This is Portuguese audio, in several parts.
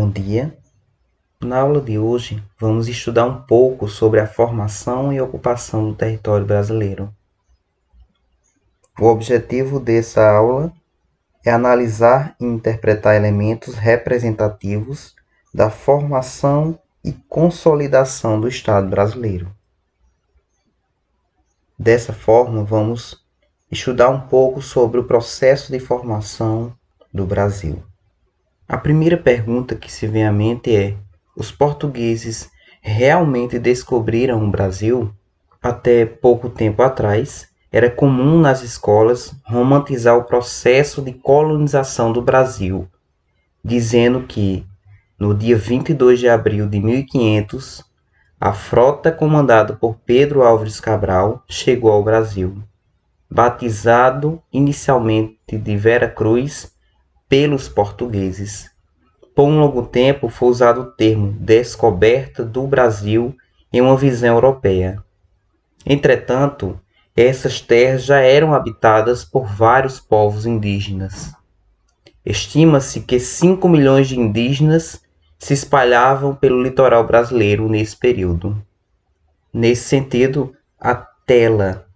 Bom dia. Na aula de hoje, vamos estudar um pouco sobre a formação e ocupação do território brasileiro. O objetivo dessa aula é analisar e interpretar elementos representativos da formação e consolidação do Estado brasileiro. Dessa forma, vamos estudar um pouco sobre o processo de formação do Brasil. A primeira pergunta que se vem à mente é: os portugueses realmente descobriram o Brasil? Até pouco tempo atrás, era comum nas escolas romantizar o processo de colonização do Brasil, dizendo que, no dia 22 de abril de 1500, a frota comandada por Pedro Álvares Cabral chegou ao Brasil, batizado inicialmente de Vera Cruz pelos portugueses. Por um longo tempo foi usado o termo descoberta do Brasil em uma visão europeia. Entretanto, essas terras já eram habitadas por vários povos indígenas. Estima-se que 5 milhões de indígenas se espalhavam pelo litoral brasileiro nesse período. Nesse sentido, a tela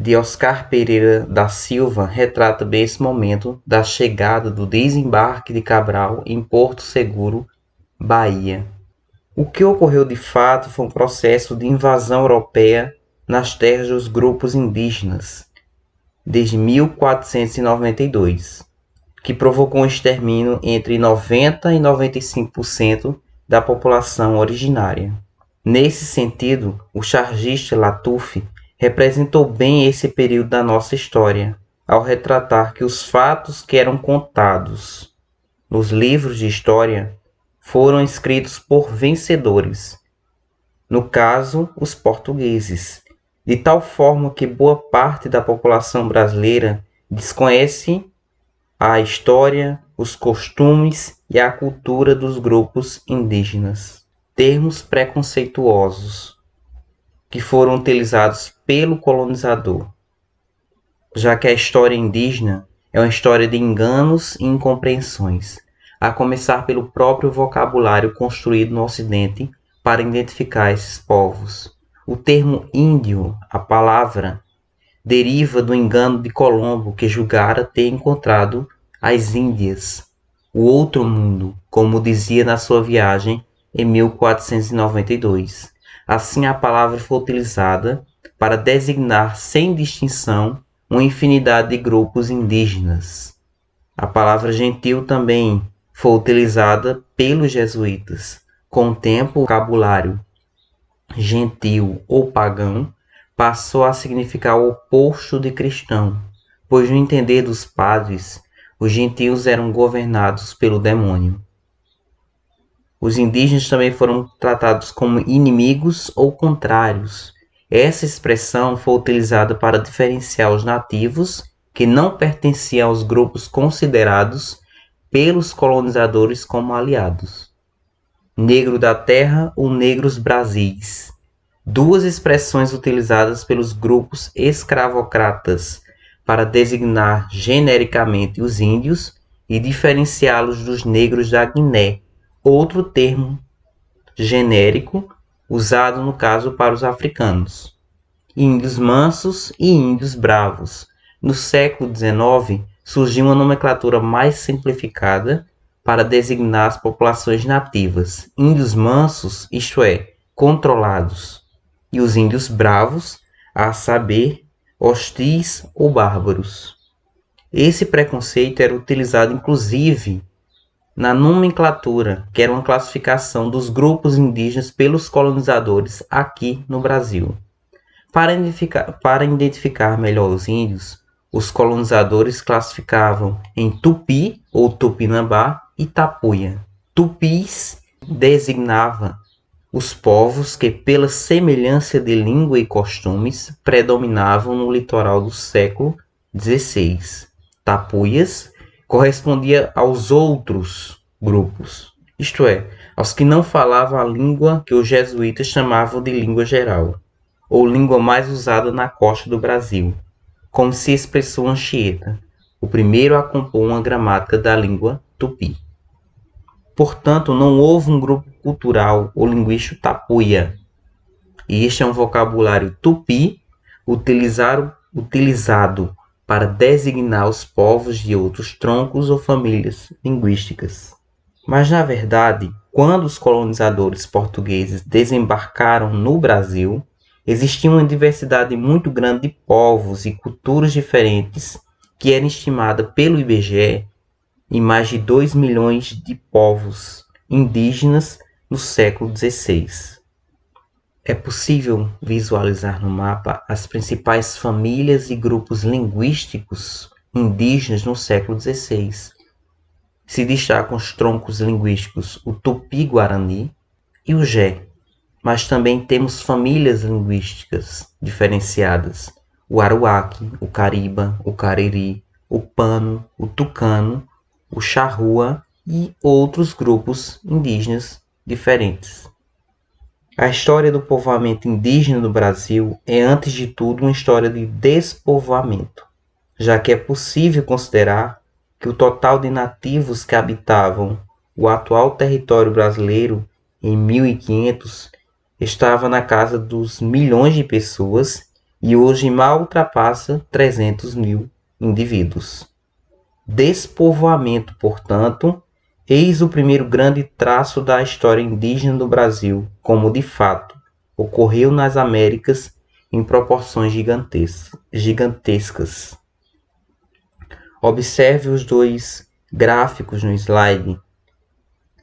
de Oscar Pereira da Silva retrata bem esse momento da chegada do desembarque de Cabral em Porto Seguro, Bahia. O que ocorreu de fato foi um processo de invasão europeia nas terras dos grupos indígenas, desde 1492, que provocou um extermínio entre 90% e 95% da população originária. Nesse sentido, o chargista Latoufe representou bem esse período da nossa história, ao retratar que os fatos que eram contados nos livros de história foram escritos por vencedores, no caso, os portugueses, de tal forma que boa parte da população brasileira desconhece a história, os costumes e a cultura dos grupos indígenas. Termos preconceituosos que foram utilizados pelo colonizador, já que a história indígena é uma história de enganos e incompreensões, a começar pelo próprio vocabulário construído no Ocidente para identificar esses povos. O termo índio, a palavra, deriva do engano de Colombo, que julgara ter encontrado as Índias, o outro mundo, como dizia na sua viagem em 1492. Assim, a palavra foi utilizada para designar sem distinção uma infinidade de grupos indígenas. A palavra gentil também foi utilizada pelos jesuítas. Com o tempo, o vocabulário gentil ou pagão passou a significar o oposto de cristão, pois no entender dos padres, os gentios eram governados pelo demônio. Os indígenas também foram tratados como inimigos ou contrários. Essa expressão foi utilizada para diferenciar os nativos, que não pertenciam aos grupos considerados pelos colonizadores como aliados. Negro da terra ou negros brasis. Duas expressões utilizadas pelos grupos escravocratas para designar genericamente os índios e diferenciá-los dos negros da Guiné. Outro termo genérico usado no caso para os africanos. Índios mansos e índios bravos. No século XIX, surgiu uma nomenclatura mais simplificada para designar as populações nativas. Índios mansos, isto é, controlados, e os índios bravos, a saber, hostis ou bárbaros. Esse preconceito era utilizado inclusive na nomenclatura, que era uma classificação dos grupos indígenas pelos colonizadores aqui no Brasil. Para identificar melhor os índios, os colonizadores classificavam em Tupi ou Tupinambá e Tapuia. Tupis designava os povos que, pela semelhança de língua e costumes, predominavam no litoral do século XVI. Tapuias correspondia aos outros grupos, isto é, aos que não falavam a língua que os jesuítas chamavam de língua geral, ou língua mais usada na costa do Brasil, como se expressou Anchieta, o primeiro a compor uma gramática da língua tupi. Portanto, não houve um grupo cultural ou linguístico tapuia. E este é um vocabulário tupi utilizado para designar os povos de outros troncos ou famílias linguísticas. Mas, na verdade, quando os colonizadores portugueses desembarcaram no Brasil, existia uma diversidade muito grande de povos e culturas diferentes, que era estimada pelo IBGE em mais de 2 milhões de povos indígenas no século XVI. É possível visualizar no mapa as principais famílias e grupos linguísticos indígenas no século XVI. Se destacam os troncos linguísticos o Tupi-Guarani e o Jé, mas também temos famílias linguísticas diferenciadas: o Aruaque, o Cariba, o Cariri, o Pano, o Tucano, o Charrua e outros grupos indígenas diferentes. A história do povoamento indígena do Brasil é, antes de tudo, uma história de despovoamento, já que é possível considerar que o total de nativos que habitavam o atual território brasileiro em 1500 estava na casa dos milhões de pessoas e hoje mal ultrapassa 300 mil indivíduos. Despovoamento, portanto, eis o primeiro grande traço da história indígena do Brasil, como de fato ocorreu nas Américas em proporções gigantescas. Observe os dois gráficos no slide.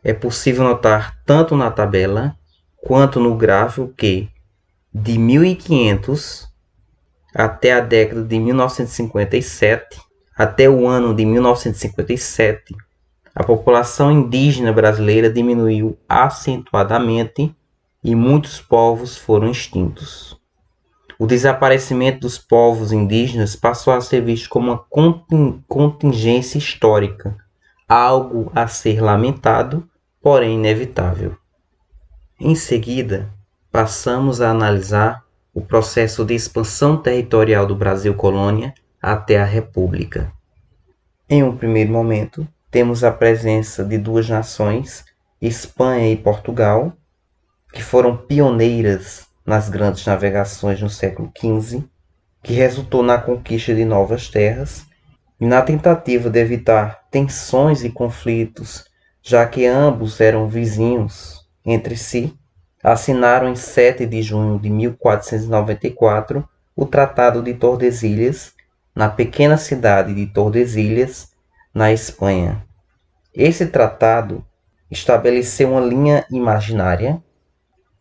É possível notar tanto na tabela quanto no gráfico que, de 1500 até a década de 1957, até o ano de 1957, a população indígena brasileira diminuiu acentuadamente e muitos povos foram extintos. O desaparecimento dos povos indígenas passou a ser visto como uma contingência histórica, algo a ser lamentado, porém inevitável. Em seguida, passamos a analisar o processo de expansão territorial do Brasil colônia até a República. Em um primeiro momento, temos a presença de duas nações, Espanha e Portugal, que foram pioneiras nas grandes navegações no século XV, que resultou na conquista de novas terras e na tentativa de evitar tensões e conflitos, já que ambos eram vizinhos entre si, assinaram em 7 de junho de 1494 o Tratado de Tordesilhas, na pequena cidade de Tordesilhas, na Espanha. Esse tratado estabeleceu uma linha imaginária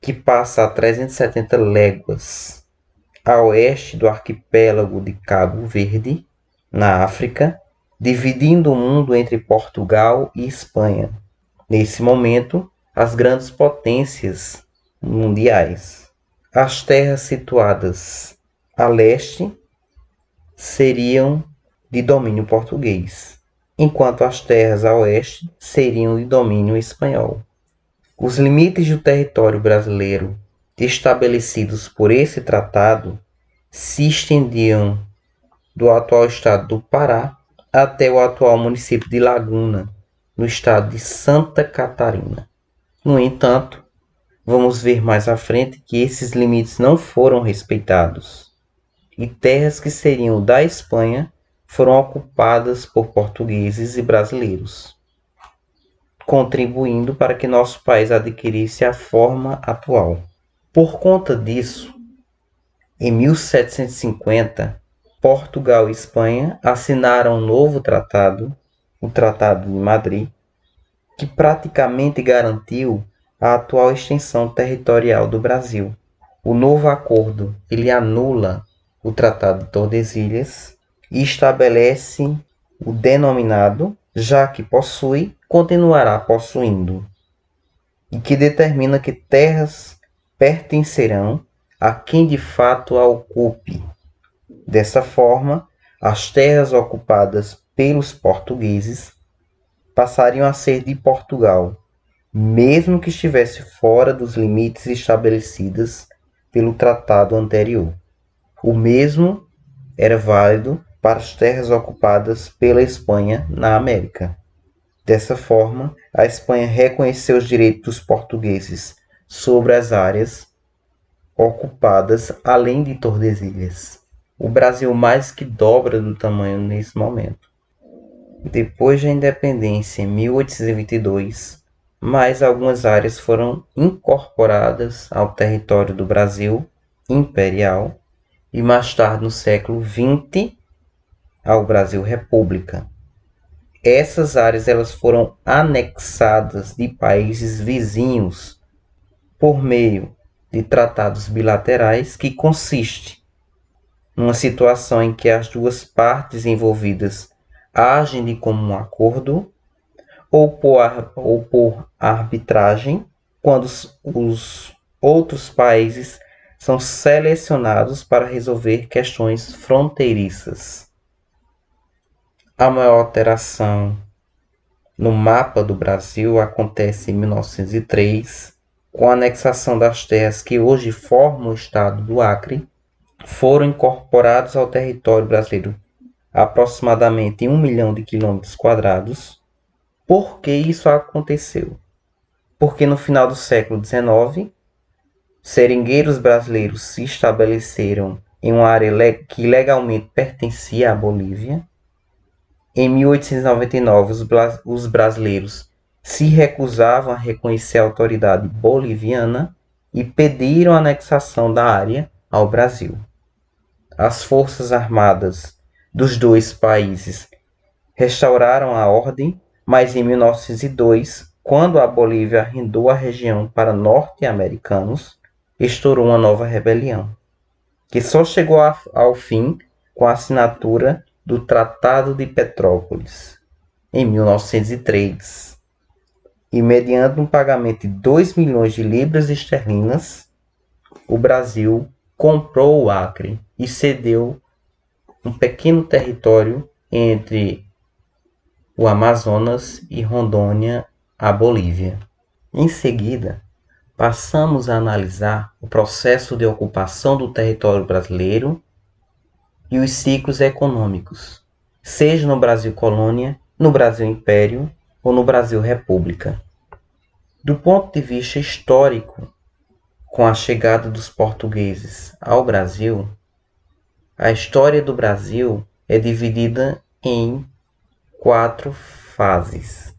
que passa a 370 léguas a oeste do arquipélago de Cabo Verde, na África, dividindo o mundo entre Portugal e Espanha. Nesse momento, as grandes potências mundiais. As terras situadas a leste seriam de domínio português, enquanto as terras a oeste seriam de domínio espanhol. Os limites do território brasileiro estabelecidos por esse tratado se estendiam do atual estado do Pará até o atual município de Laguna, no estado de Santa Catarina. No entanto, vamos ver mais à frente que esses limites não foram respeitados, e terras que seriam da Espanha foram ocupadas por portugueses e brasileiros, contribuindo para que nosso país adquirisse a forma atual. Por conta disso, em 1750, Portugal e Espanha assinaram um novo tratado, o Tratado de Madrid, que praticamente garantiu a atual extensão territorial do Brasil. O novo acordo ele anula o Tratado de Tordesilhas e estabelece o denominado, já que possui, continuará possuindo, e que determina que terras pertencerão a quem de fato a ocupe. Dessa forma, as terras ocupadas pelos portugueses passariam a ser de Portugal, mesmo que estivesse fora dos limites estabelecidos pelo tratado anterior. O mesmo era válido para as terras ocupadas pela Espanha na América. Dessa forma, a Espanha reconheceu os direitos dos portugueses sobre as áreas ocupadas além de Tordesilhas. O Brasil mais que dobra do tamanho nesse momento. Depois da independência em 1822, mais algumas áreas foram incorporadas ao território do Brasil imperial e mais tarde no século XX ao Brasil República. Essas áreas elas foram anexadas de países vizinhos por meio de tratados bilaterais que consiste numa situação em que as duas partes envolvidas agem de comum acordo ou por arbitragem, quando os outros países são selecionados para resolver questões fronteiriças. A maior alteração no mapa do Brasil acontece em 1903, com a anexação das terras que hoje formam o estado do Acre, foram incorporados ao território brasileiro aproximadamente 1 milhão de quilômetros quadrados. Por que isso aconteceu? Porque no final do século XIX, seringueiros brasileiros se estabeleceram em uma área que legalmente pertencia à Bolívia. Em 1899, os brasileiros se recusavam a reconhecer a autoridade boliviana e pediram a anexação da área ao Brasil. As forças armadas dos dois países restauraram a ordem, mas em 1902, quando a Bolívia arrendou a região para norte-americanos, estourou uma nova rebelião, que só chegou ao fim com a assinatura do Tratado de Petrópolis, em 1903, e mediante um pagamento de 2 milhões de libras esterlinas, o Brasil comprou o Acre e cedeu um pequeno território entre o Amazonas e Rondônia à Bolívia. Em seguida, passamos a analisar o processo de ocupação do território brasileiro e os ciclos econômicos, seja no Brasil Colônia, no Brasil Império ou no Brasil República. Do ponto de vista histórico, com a chegada dos portugueses ao Brasil, a história do Brasil é dividida em 4 fases.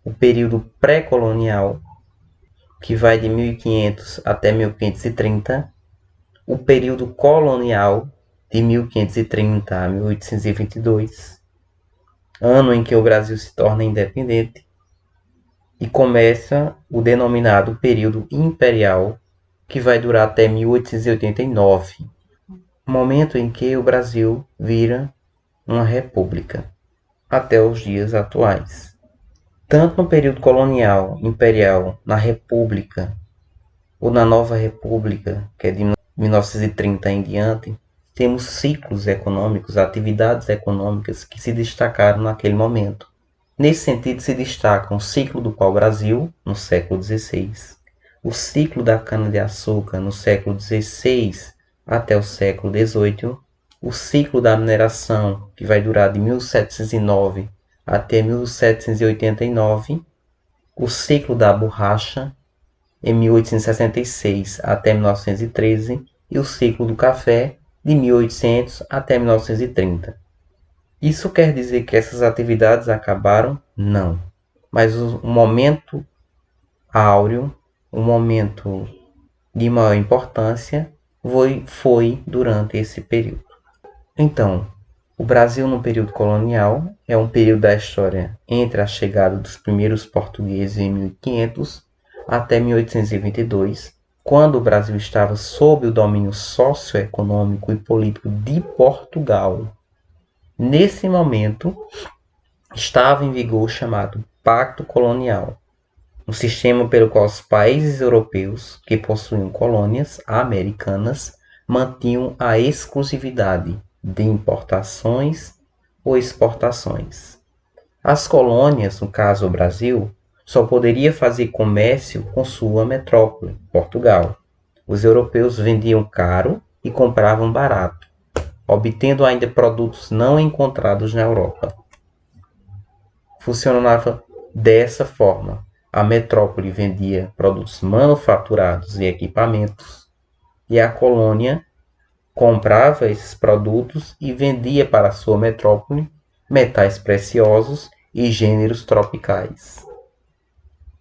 O período pré-colonial, que vai de 1500 até 1530, o período colonial, de 1530 a 1822, ano em que o Brasil se torna independente, e começa o denominado período imperial, que vai durar até 1889, momento em que o Brasil vira uma república, até os dias atuais. Tanto no período colonial, imperial, na república, ou na nova república, que é de 1930 em diante, temos ciclos econômicos, atividades econômicas que se destacaram naquele momento. Nesse sentido, se destacam o ciclo do pau-brasil, no século XVI, o ciclo da cana-de-açúcar, no século XVI até o século XVIII, o ciclo da mineração, que vai durar de 1709 até 1789, o ciclo da borracha, em 1866 até 1913, e o ciclo do café, de 1800 até 1930. Isso quer dizer que essas atividades acabaram? Não. Mas o momento áureo, o momento de maior importância, foi durante esse período. Então, o Brasil no período colonial é um período da história entre a chegada dos primeiros portugueses em 1500 até 1822, quando o Brasil estava sob o domínio socioeconômico e político de Portugal. Nesse momento, estava em vigor o chamado Pacto Colonial, um sistema pelo qual os países europeus que possuíam colônias americanas mantinham a exclusividade de importações ou exportações. As colônias, no caso o Brasil, só poderia fazer comércio com sua metrópole, Portugal. Os europeus vendiam caro e compravam barato, obtendo ainda produtos não encontrados na Europa. Funcionava Dessa forma, a metrópole vendia produtos manufaturados e equipamentos, e a colônia comprava esses produtos e vendia para a sua metrópole metais preciosos e gêneros tropicais.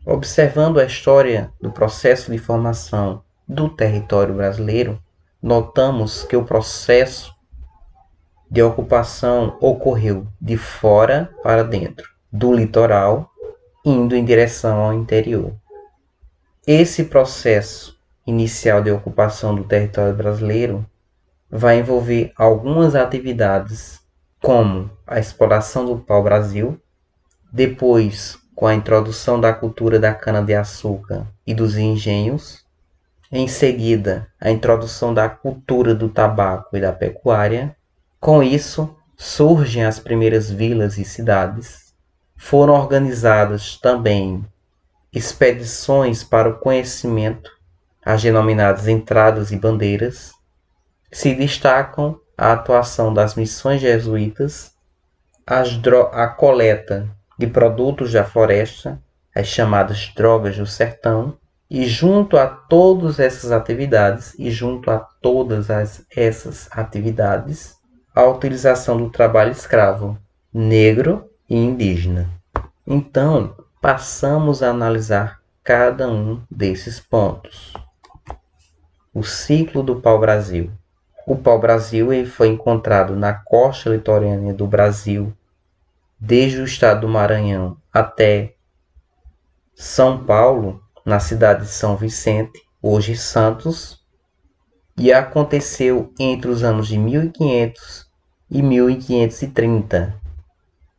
Observando a história do processo de formação do território brasileiro, notamos que o processo de ocupação ocorreu de fora para dentro, do litoral, indo em direção ao interior. Esse processo inicial de ocupação do território brasileiro vai envolver algumas atividades, como a exploração do pau-brasil, depois com a introdução da cultura da cana-de-açúcar e dos engenhos, em seguida a introdução da cultura do tabaco e da pecuária. Com isso, surgem as primeiras vilas e cidades. Foram organizadas também expedições para o conhecimento, as denominadas entradas e bandeiras. Se destacam a atuação das missões jesuítas, a coleta de produtos da floresta, as chamadas drogas do sertão, e junto a todas essas atividades, a utilização do trabalho escravo, negro e indígena. Então, passamos a analisar cada um desses pontos. O ciclo do pau-brasil. O pau-brasil foi encontrado na costa litorânea do Brasil, desde o estado do Maranhão até São Paulo, na cidade de São Vicente, hoje Santos, e aconteceu entre os anos de 1500 e 1530.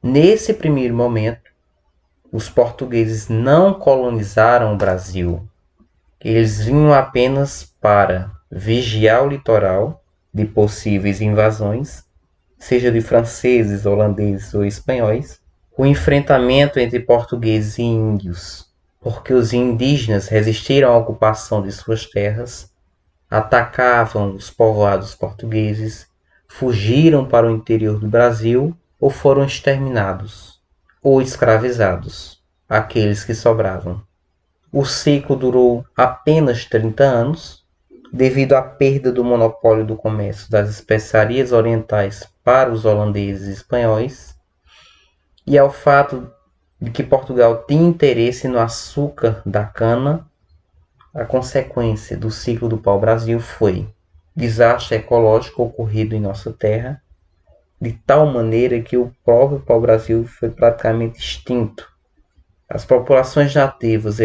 Nesse primeiro momento, os portugueses não colonizaram o Brasil. Eles vinham apenas para vigiar o litoral de possíveis invasões, seja de franceses, holandeses ou espanhóis, o enfrentamento entre portugueses e índios, porque os indígenas resistiram à ocupação de suas terras, atacavam os povoados portugueses, fugiram para o interior do Brasil ou foram exterminados ou escravizados, aqueles que sobravam. O ciclo durou apenas 30 anos, devido à perda do monopólio do comércio das especiarias orientais para os holandeses e espanhóis, e ao fato de que Portugal tinha interesse no açúcar da cana. A consequência do ciclo do pau-brasil foi desastre ecológico ocorrido em nossa terra, de tal maneira que o próprio pau-brasil foi praticamente extinto. As populações nativas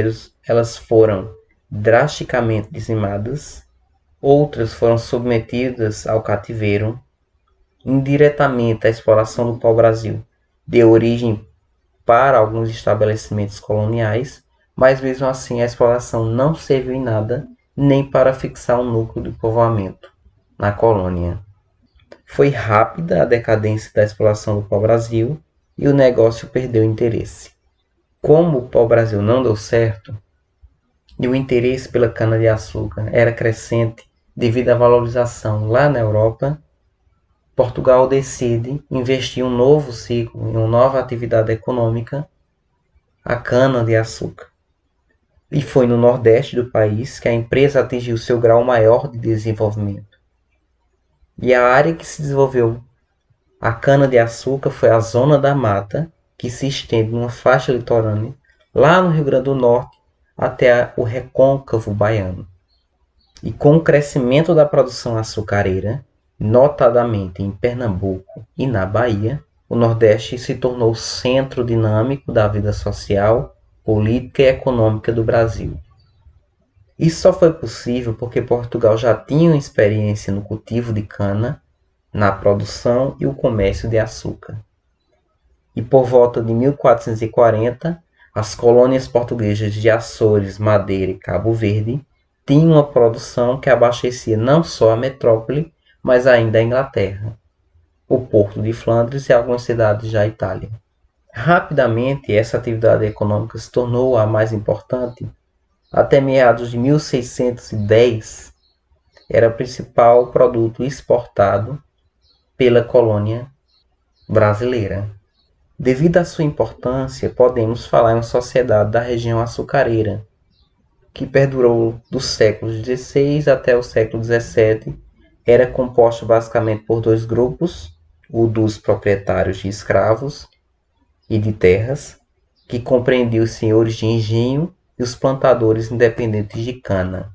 elas foram drasticamente dizimadas, outras foram submetidas ao cativeiro. Indiretamente, a exploração do pau-brasil deu origem para alguns estabelecimentos coloniais, mas mesmo assim a exploração não serviu em nada, nem para fixar um núcleo de povoamento na colônia. Foi rápida a decadência da exploração do pau-brasil e o negócio perdeu interesse. Como o pau-brasil não deu certo, e o interesse pela cana-de-açúcar era crescente devido à valorização lá na Europa, Portugal decide investir um novo ciclo em uma nova atividade econômica, a cana-de-açúcar. E foi no nordeste do país que a empresa atingiu seu grau maior de desenvolvimento. E a área que se desenvolveu a cana-de-açúcar foi a zona da mata, que se estende numa faixa litorânea, lá no Rio Grande do Norte, até o recôncavo baiano. E com o crescimento da produção açucareira, notadamente em Pernambuco e na Bahia, o Nordeste se tornou centro dinâmico da vida social, política e econômica do Brasil. Isso só foi possível porque Portugal já tinha uma experiência no cultivo de cana, na produção e o comércio de açúcar. E por volta de 1440, as colônias portuguesas de Açores, Madeira e Cabo Verde tinham uma produção que abastecia não só a metrópole, mas ainda a Inglaterra, o Porto de Flandres e algumas cidades da Itália. Rapidamente, essa atividade econômica se tornou a mais importante. Até meados de 1610, era o principal produto exportado pela colônia brasileira. Devido à sua importância, podemos falar em uma sociedade da região açucareira, que perdurou do século XVI até o século XVII. Era composta basicamente por dois grupos, o dos proprietários de escravos e de terras, que compreendia os senhores de engenho e os plantadores independentes de cana.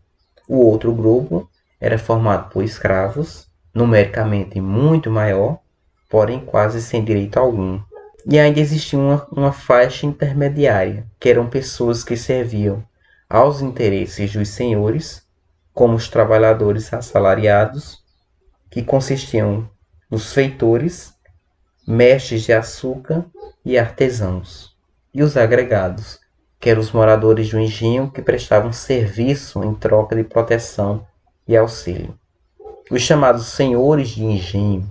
O outro grupo era formado por escravos, numericamente muito maior, porém quase sem direito algum. E ainda existia uma faixa intermediária, que eram pessoas que serviam aos interesses dos senhores, como os trabalhadores assalariados, que consistiam nos feitores, mestres de açúcar e artesãos, e os agregados, que eram os moradores do engenho que prestavam serviço em troca de proteção e auxílio. Os chamados senhores de engenho,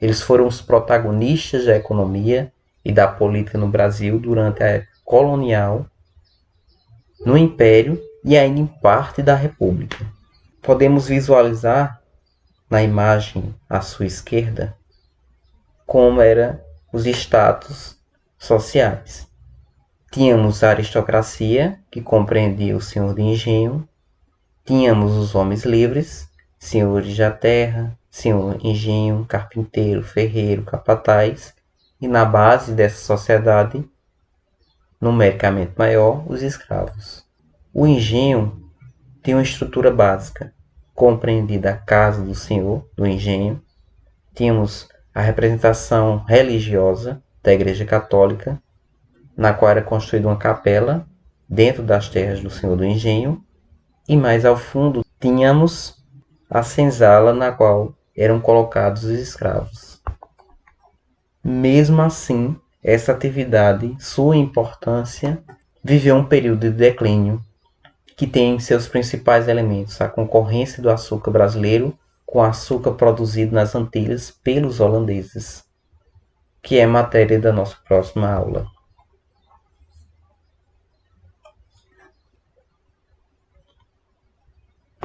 eles foram os protagonistas da economia e da política no Brasil durante a época colonial, no Império e ainda em parte da República. Podemos visualizar na imagem à sua esquerda como eram os status sociais. Tínhamos a aristocracia, que compreendia o senhor de engenho, tínhamos os homens livres, senhores da terra, senhor engenho, carpinteiro, ferreiro, capataz, e na base dessa sociedade, numericamente maior, os escravos. O engenho tem uma estrutura básica, compreendida a casa do senhor do engenho. Tínhamos a representação religiosa da Igreja Católica, na qual era construída uma capela dentro das terras do senhor do engenho, e mais ao fundo tínhamos a senzala na qual eram colocados os escravos. Mesmo assim, essa atividade, sua importância, viveu um período de declínio, que tem em seus principais elementos a concorrência do açúcar brasileiro com açúcar produzido nas Antilhas pelos holandeses, que é matéria da nossa próxima aula.